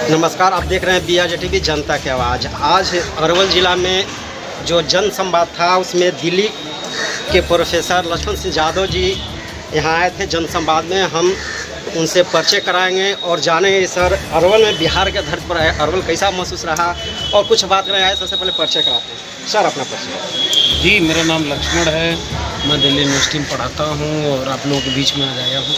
नमस्कार, आप देख रहे हैं BRJ TV जनता की आवाज़। आज अरवल ज़िला में जो जन संवाद था उसमें दिल्ली के प्रोफेसर लक्ष्मण सिंह यादव जी यहाँ आए थे। जन संवाद में हम उनसे परिचय कराएंगे और जानेंगे सर अरवल में बिहार के धरती पर अरवल कैसा महसूस रहा और कुछ बात करें आए। सबसे पहले परिचय कराते हैं सर, अपना परिचय। जी, मेरा नाम लक्ष्मण है, मैं दिल्ली यूनिवर्सिटी में पढ़ाता हूँ और आप लोगों के बीच में आज आया हूँ।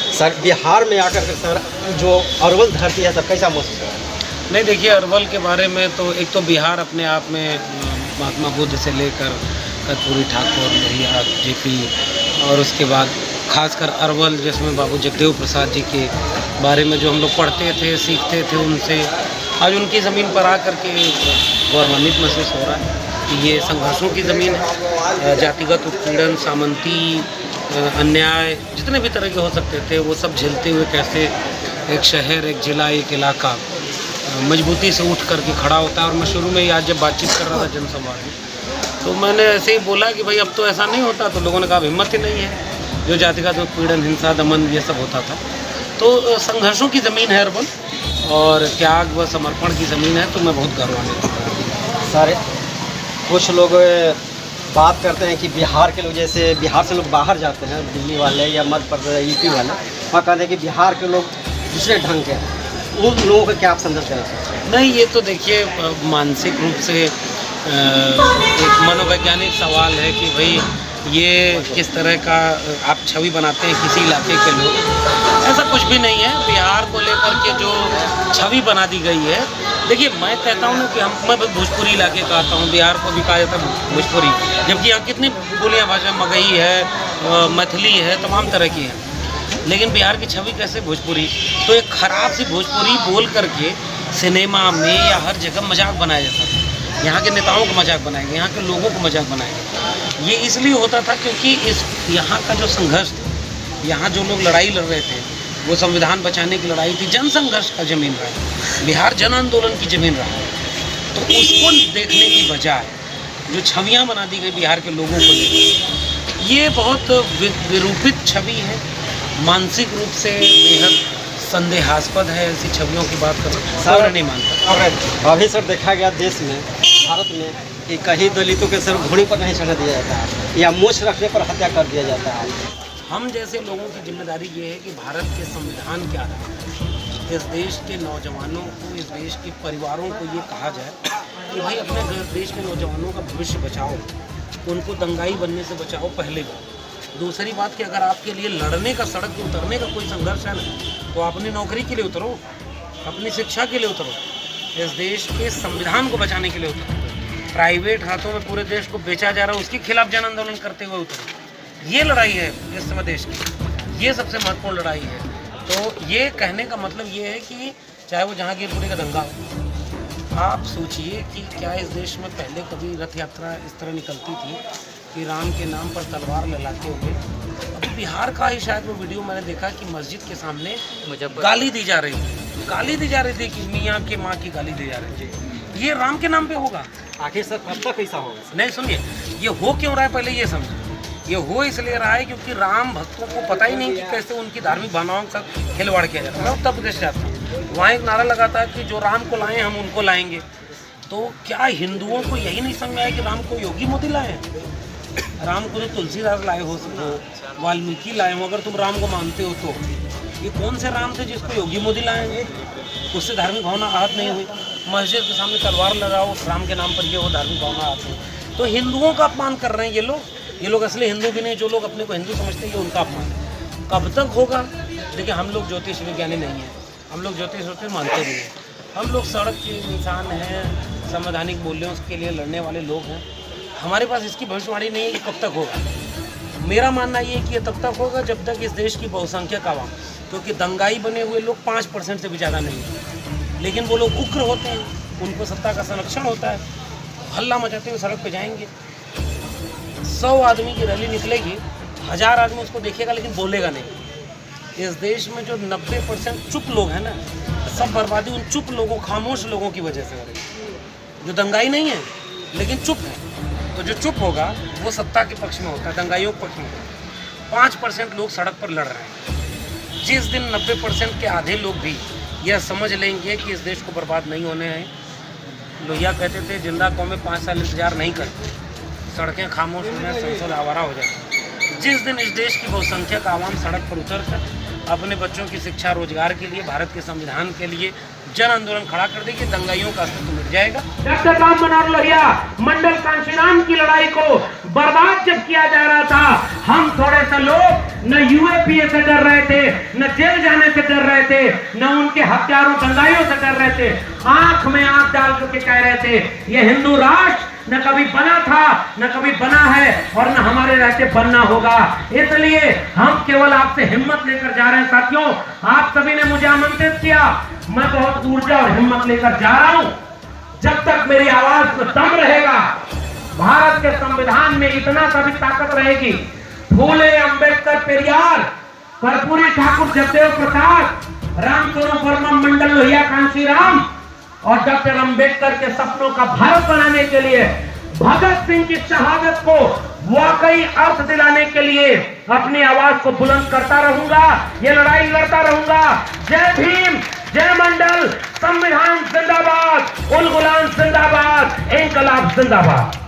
सर बिहार में आकर के सर जो अरवल धरती है सर कैसा महसूस रहा? नहीं, देखिए अरवल के बारे में तो एक तो बिहार अपने आप में महात्मा बुद्ध से लेकर कर्पूरी ठाकुर, लोहिया, जेपी और उसके बाद खासकर अरवल जिसमें बाबू जगदेव प्रसाद जी के बारे में जो हम लोग पढ़ते थे, सीखते थे उनसे, आज उनकी ज़मीन पर आकर के गौरवान्वित महसूस हो रहा है कि ये संघर्षों की ज़मीन है। जातिगत उत्पीड़न, सामंती अन्याय जितने भी तरह के हो सकते थे वो सब झेलते हुए कैसे एक शहर, एक ज़िला, एक इलाका मजबूती से उठ करके खड़ा होता है। और मैं शुरू में ही आज जब बातचीत कर रहा था जनसंवाद में तो मैंने ऐसे ही बोला कि भाई अब तो ऐसा नहीं होता, तो लोगों ने कहा हिम्मत ही नहीं है। जो जातिगत उत्पीड़न, हिंसा, दमन ये सब होता था। तो संघर्षों की ज़मीन है अरवल और त्याग व समर्पण की ज़मीन है, तो मैं बहुत गौरवान्वित हूँ। सर कुछ लोग बात करते हैं कि बिहार के लोग, जैसे बिहार से लोग बाहर जाते हैं, दिल्ली वाले या मध्य प्रदेश, यूपी वाले, वहाँ कहते हैं कि बिहार के लोग दूसरे ढंग के हैं। उन लोगों को क्या आप समझ करें? नहीं, ये तो देखिए मानसिक रूप से एक मनोवैज्ञानिक सवाल है कि भाई ये किस तरह का आप छवि बनाते हैं किसी इलाके के लोग। ऐसा कुछ भी नहीं है। बिहार को लेकर के जो छवि बना दी गई है, देखिए मैं कहता हूँ ना कि मैं भोजपुरी इलाके का आता हूँ, बिहार को भी कहा जाता है भोजपुरी, जबकि यहाँ कितनी बोलियाँ भाषा, मगही है, मैथिली है, तमाम तरह की है। लेकिन बिहार की छवि कैसे भोजपुरी, तो एक ख़राब सी भोजपुरी बोल करके सिनेमा में या हर जगह मजाक बनाया जाता था। यहाँ के नेताओं को मजाक बनाएंगे, यहाँ के लोगों को मजाक बनाएंगे। ये इसलिए होता था क्योंकि यहाँ का जो संघर्ष था, यहाँ जो लोग लड़ाई लड़ रहे थे वो संविधान बचाने की लड़ाई थी, जन संघर्ष का ज़मीन रहा है, बिहार जन आंदोलन की ज़मीन रहा है। तो उसको देखने की बजाय जो छवियाँ बना दी गई बिहार के लोगों को लेकर, ये बहुत विरूपित छवि है, मानसिक रूप से बेहद संदेहास्पद है। ऐसी छवियों की बात करना सर नहीं मानता। अभी सर देखा गया देश में, भारत में, कि कहीं दलितों के सर घोड़ी पर नहीं चढ़ने दिया जाता है या मूछ रखने पर हत्या कर दिया जाता है। हम जैसे लोगों की जिम्मेदारी ये है कि भारत के संविधान के आधार पर इस देश के नौजवानों को, इस देश के परिवारों को ये कहा जाए कि भाई अपने देश के नौजवानों का भविष्य बचाओ, उनको दंगाई बनने से बचाओ। पहले बात। दूसरी बात कि अगर आपके लिए लड़ने का, सड़क पर उतरने का कोई संघर्ष है ना, तो अपनी नौकरी के लिए उतरो, अपनी शिक्षा के लिए उतरो, इस देश के संविधान को बचाने के लिए उतरो। प्राइवेट हाथों में पूरे देश को बेचा जा रहा है, उसके खिलाफ जन आंदोलन करते हुए उतरो। ये लड़ाई है इस समय देश की, ये सबसे महत्वपूर्ण लड़ाई है। तो ये कहने का मतलब ये है कि चाहे वो जहांगीरपुरी का दंगा हो, आप सोचिए कि क्या इस देश में पहले कभी रथ यात्रा इस तरह निकलती थी कि राम के नाम पर तलवार लहराते हुए। अभी बिहार का ही शायद वो वीडियो मैंने देखा कि मस्जिद के सामने गाली दी जा रही थी कि मियाँ के माँ की गाली दी जा रही थी। ये राम के नाम पे होगा? आखिर सर कब तक ऐसा होगा? नहीं, सुनिए, ये हो क्यों रहा है पहले ये समझिए। ये हो इसलिए रहा है क्योंकि राम भक्तों को पता ही नहीं कि कैसे उनकी धार्मिक भावनाओं का खिलवाड़ किया जाता है। मैं उत्तर प्रदेश जाता हूँ, वहाँ एक नारा लगाता है कि जो राम को लाएं हम उनको लाएंगे। तो क्या हिंदुओं को यही नहीं समझ आया कि राम को योगी मोदी लाए हैं? राम को तो तुलसीदास लाए हो, वाल्मीकि लाए हो। अगर तुम राम को मानते हो तो ये कौन से राम थे जिसको योगी मोदी लाएंगे? उससे धार्मिक भावना आहत नहीं हुई। मस्जिद के सामने तलवार लगाओ राम के नाम पर, ये वो धार्मिक भावना आहत हुई। तो हिंदुओं का अपमान कर रहे हैं ये लोग असली हिंदू भी नहीं। जो लोग अपने को हिंदू समझते हैं ये उनका अपमान है। कब तक होगा? देखिए, हम लोग ज्योतिष विज्ञानी नहीं हैं, हम लोग ज्योतिष मानते नहीं हैं। हम लोग सड़क के इंसान हैं, संवैधानिक मूल्यों के लिए लड़ने वाले लोग हैं। हमारे पास इसकी भविष्यवाणी नहीं है कि कब तक होगा। मेरा मानना ये है कि ये तब तक होगा जब तक इस देश की बहुसंख्यक आवाम, क्योंकि दंगाई बने हुए लोग 5% से भी ज़्यादा नहीं है, लेकिन वो लोग उग्र होते हैं, उनको सत्ता का संरक्षण होता है, हल्ला मचाते हुए सड़क पे जाएंगे। 100 आदमी की रैली निकलेगी, 1000 आदमी उसको देखेगा लेकिन बोलेगा नहीं। इस देश में जो 90% चुप लोग हैं ना, सब बर्बादी उन चुप लोगों, खामोश लोगों की वजह से हो रही है, जो दंगाई नहीं है लेकिन चुप है। तो जो चुप होगा वो सत्ता के पक्ष में होता है, दंगाइयों के पक्ष में होता है। 5% लोग सड़क पर लड़ रहे हैं। जिस दिन 90% के आधे लोग भी यह समझ लेंगे कि इस देश को बर्बाद नहीं होने हैं। लोहिया कहते थे जिंदा कौमें 5 साल इंतजार नहीं करती, सड़कें खामोश हो जाए, संसद आवारा हो जाए। जिस दिन इस देश की बहुसंख्यक आवाम सड़क पर उतरकर अपने बच्चों की शिक्षा रोजगार के लिए, भारत के संविधान के लिए जन आंदोलन खड़ा कर देगी, दंगाइयों का अस्तित्व मिट जाएगा। डॉक्टर राम मनोहर लोहिया मंडल कांशीराम की लड़ाई को बर्बाद जब किया जा रहा था, हम थोड़े से लोग न यूएपीए से डर रहे थे, न जेल जाने से डर रहे थे, न उनके हत्यारों दंगाइयों से डर रहे थे। आंख में आंख डाल करके कह रहे थे ये हिंदू राष्ट्र न कभी बना था, न कभी बना है और न हमारे रहते बनना होगा। इसलिए हम केवल आपसे हिम्मत लेकर जा रहे हैं। साथियों, आप सभी ने मुझे आमंत्रित किया, मैं बहुत ऊर्जा और हिम्मत लेकर जा रहा हूं। जब तक मेरी आवाज में दम रहेगा, भारत के संविधान में इतना सा भी ताकत रहेगी, फूले, अंबेडकर, पेरियार, कर्पूरी ठाकुर, जगदेव प्रसाद, रामस्वरूप वर्मा, मंडल लोहिया, कांशीराम और डॉक्टर अंबेडकर के सपनों का भारत बनाने के लिए, भगत सिंह की शहादत को वाकई अर्थ दिलाने के लिए अपनी आवाज को बुलंद करता रहूंगा, ये लड़ाई लड़ता रहूंगा। जय भीम, जय मंडल, संविधान जिंदाबाद, उल गुलाम जिंदाबाद, इंकलाब जिंदाबाद।